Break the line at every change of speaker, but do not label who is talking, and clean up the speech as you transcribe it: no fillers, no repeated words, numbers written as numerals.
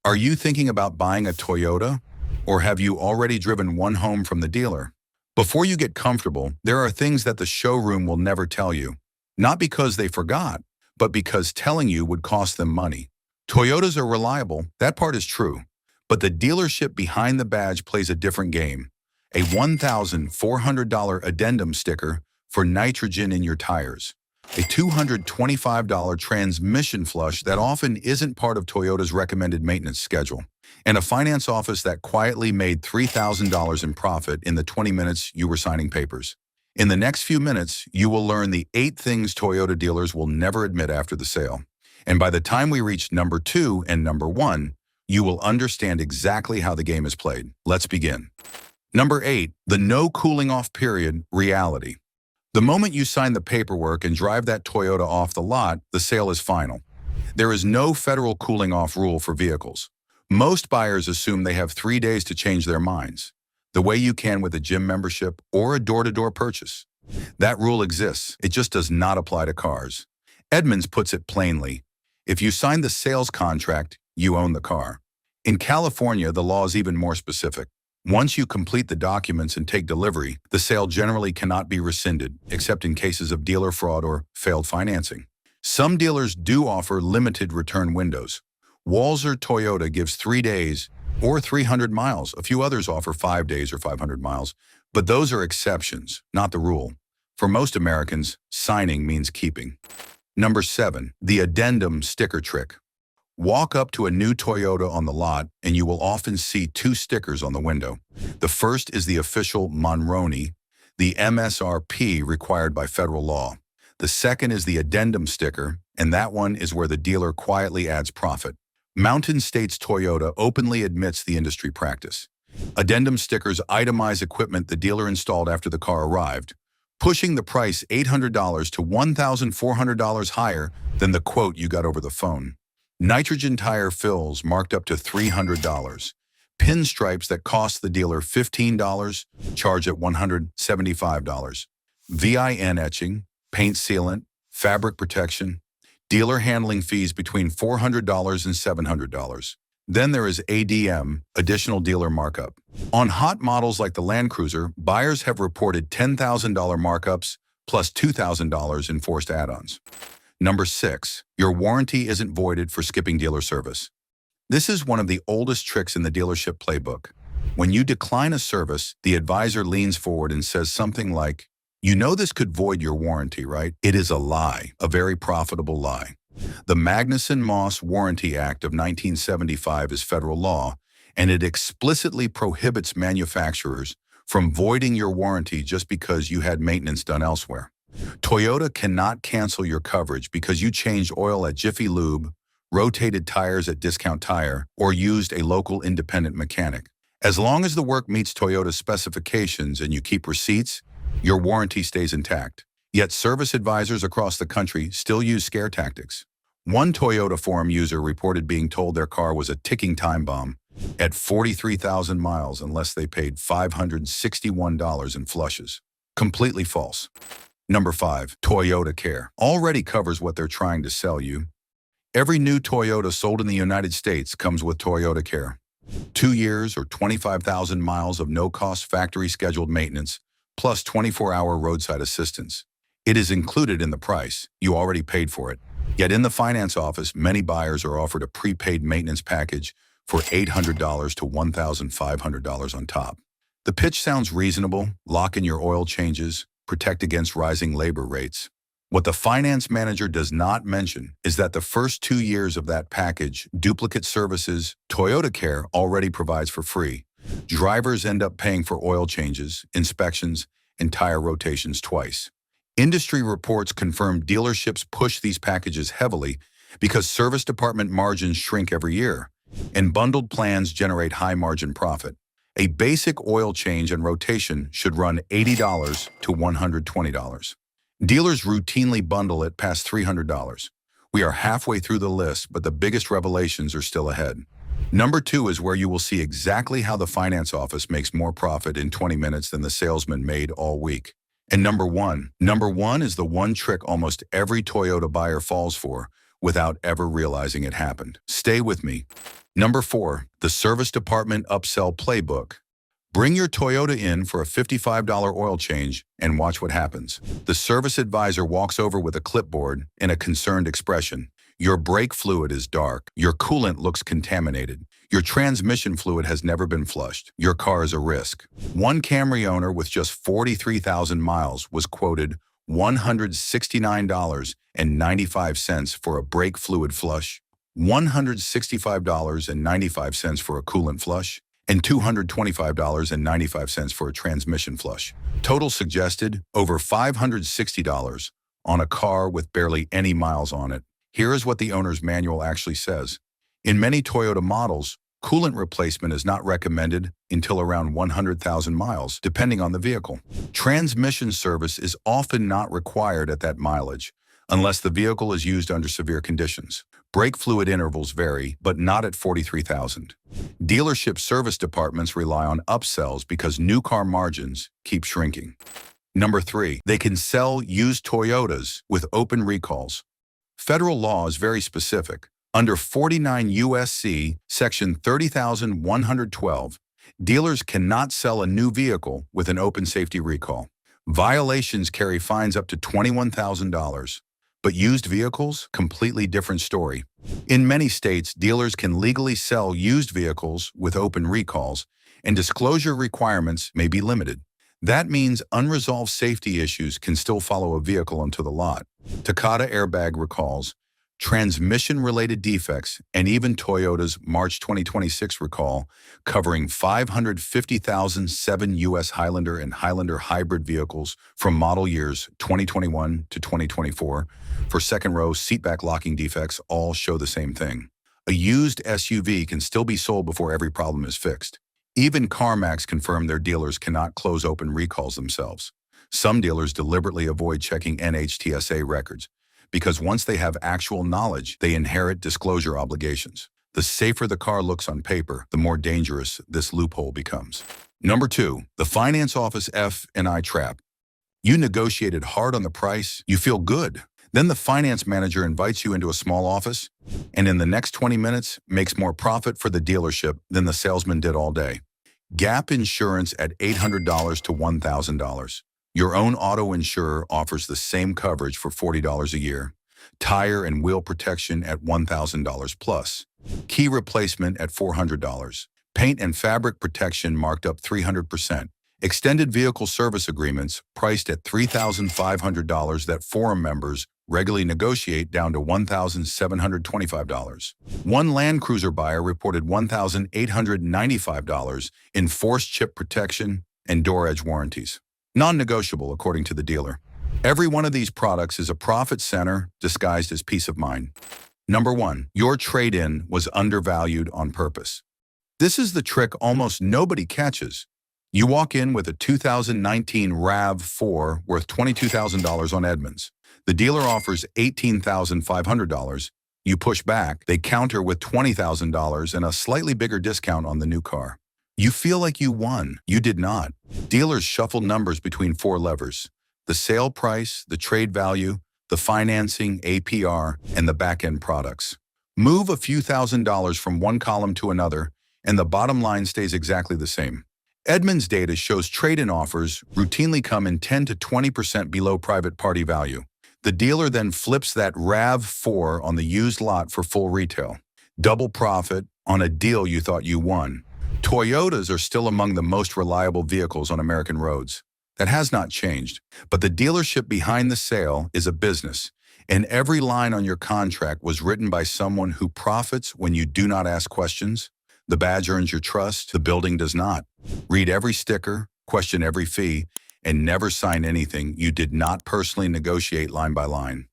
Are you thinking about buying a Toyota? Or have you already driven one home from the dealer? Before you get comfortable, there are things that the showroom will never tell you. Not because they forgot, but because telling you would cost them money. Toyotas are reliable, that part is true. But the dealership behind the badge plays a different game. A $1,400 addendum sticker for nitrogen in your tires. A $225 transmission flush that often isn't part of Toyota's recommended maintenance schedule. And a finance office that quietly made $3,000 in profit in the 20 minutes you were signing papers. In the next few minutes, you will learn the 8 things Toyota dealers will never admit after the sale. And by the time we reach number 2 and number 1, you will understand exactly how the game is played. Let's begin. Number 8, the no cooling off period reality. The moment you sign the paperwork and drive that Toyota off the lot, the sale is final. There is no federal cooling off rule for vehicles. Most buyers assume they have 3 days to change their minds, the way you can with a gym membership or a door-to-door purchase. That rule exists, it just does not apply to cars. Edmunds puts it plainly, if you sign the sales contract, you own the car. In California, the law is even more specific. Once you complete the documents and take delivery, the sale generally cannot be rescinded, except in cases of dealer fraud or failed financing. Some dealers do offer limited return windows. Walser Toyota gives 3 days or 300 miles. A few others offer 5 days or 500 miles, but those are exceptions, not the rule. For most Americans, signing means keeping. Number 7, the addendum sticker trick. Walk up to a new Toyota on the lot and you will often see 2 stickers on the window. The first is the official Monroney, the MSRP required by federal law. The second is the addendum sticker, and that one is where the dealer quietly adds profit. Mountain States Toyota openly admits the industry practice. Addendum stickers itemize equipment the dealer installed after the car arrived, pushing the price $800 to $1,400 higher than the quote you got over the phone. Nitrogen tire fills marked up to $300. Pinstripes that cost the dealer $15, charged at $175. VIN etching, paint sealant, fabric protection, dealer handling fees between $400 and $700. Then there is ADM, additional dealer markup. On hot models like the Land Cruiser, buyers have reported $10,000 markups plus $2,000 in forced add-ons. Number 6, your warranty isn't voided for skipping dealer service. This is one of the oldest tricks in the dealership playbook. When you decline a service, the advisor leans forward and says something like, "You know this could void your warranty, right?" It is a lie, a very profitable lie. The Magnuson-Moss Warranty Act of 1975 is federal law, and it explicitly prohibits manufacturers from voiding your warranty just because you had maintenance done elsewhere. Toyota cannot cancel your coverage because you changed oil at Jiffy Lube, rotated tires at Discount Tire, or used a local independent mechanic. As long as the work meets Toyota's specifications and you keep receipts, your warranty stays intact. Yet service advisors across the country still use scare tactics. One Toyota forum user reported being told their car was a ticking time bomb at 43,000 miles unless they paid $561 in flushes. Completely false. Number 5, ToyotaCare already covers what they're trying to sell you. Every new Toyota sold in the United States comes with ToyotaCare. 2 years or 25,000 miles of no-cost factory scheduled maintenance, plus 24-hour roadside assistance. It is included in the price. You already paid for it. Yet in the finance office, many buyers are offered a prepaid maintenance package for $800 to $1,500 on top. The pitch sounds reasonable: lock in your oil changes, protect against rising labor rates. What the finance manager does not mention is that the first 2 years of that package, duplicate services, ToyotaCare already provides for free. Drivers end up paying for oil changes, inspections, and tire rotations twice. Industry reports confirm dealerships push these packages heavily because service department margins shrink every year, and bundled plans generate high-margin profit. A basic oil change and rotation should run $80 to $120. Dealers routinely bundle it past $300. We are halfway through the list, but the biggest revelations are still ahead. Number 2 is where you will see exactly how the finance office makes more profit in 20 minutes than the salesman made all week. And number one is the one trick almost every Toyota buyer falls for without ever realizing it happened. Stay with me. Number 4, the Service Department Upsell Playbook. Bring your Toyota in for a $55 oil change and watch what happens. The service advisor walks over with a clipboard and a concerned expression. Your brake fluid is dark. Your coolant looks contaminated. Your transmission fluid has never been flushed. Your car is a risk. One Camry owner with just 43,000 miles was quoted $169.95 for a brake fluid flush, $165.95 for a coolant flush, and $225.95 for a transmission flush. Total suggested over $560 on a car with barely any miles on it. Here is what the owner's manual actually says. In many Toyota models, coolant replacement is not recommended until around 100,000 miles, depending on the vehicle. Transmission service is often not required at that mileage, unless the vehicle is used under severe conditions. Brake fluid intervals vary, but not at 43,000. Dealership service departments rely on upsells because new car margins keep shrinking. Number 3, they can sell used Toyotas with open recalls. Federal law is very specific. Under 49 U.S.C. Section 30,112, dealers cannot sell a new vehicle with an open safety recall. Violations carry fines up to $21,000. But used vehicles, completely different story. In many states, dealers can legally sell used vehicles with open recalls, and disclosure requirements may be limited. That means unresolved safety issues can still follow a vehicle onto the lot. Takata airbag recalls, transmission-related defects, and even Toyota's March 2026 recall covering 550,007 U.S. Highlander and Highlander hybrid vehicles from model years 2021 to 2024 for second-row seatback locking defects all show the same thing. A used SUV can still be sold before every problem is fixed. Even CarMax confirmed their dealers cannot close open recalls themselves. Some dealers deliberately avoid checking NHTSA records, because once they have actual knowledge, they inherit disclosure obligations. The safer the car looks on paper, the more dangerous this loophole becomes. Number 2, the finance office F&I trap. You negotiated hard on the price, you feel good. Then the finance manager invites you into a small office, and in the next 20 minutes makes more profit for the dealership than the salesman did all day. Gap insurance at $800 to $1,000. Your own auto insurer offers the same coverage for $40 a year. Tire and wheel protection at $1,000 plus. Key replacement at $400. Paint and fabric protection marked up 300%. Extended vehicle service agreements priced at $3,500 that forum members regularly negotiate down to $1,725. One Land Cruiser buyer reported $1,895 in forced chip protection and door edge warranties. Non-negotiable, according to the dealer. Every one of these products is a profit center disguised as peace of mind. Number 1, your trade-in was undervalued on purpose. This is the trick almost nobody catches. You walk in with a 2019 RAV4 worth $22,000 on Edmunds. The dealer offers $18,500. You push back, they counter with $20,000 and a slightly bigger discount on the new car. You feel like you won. You did not. Dealers shuffle numbers between 4 levers: the sale price, the trade value, the financing, APR, and the back-end products. Move a few $1,000s from one column to another, and the bottom line stays exactly the same. Edmunds data shows trade-in offers routinely come in 10 to 20% below private party value. The dealer then flips that RAV4 on the used lot for full retail. Double profit on a deal you thought you won. Toyotas are still among the most reliable vehicles on American roads. That has not changed, but the dealership behind the sale is a business, and every line on your contract was written by someone who profits when you do not ask questions. The badge earns your trust, the building does not. Read every sticker, question every fee, and never sign anything you did not personally negotiate line by line.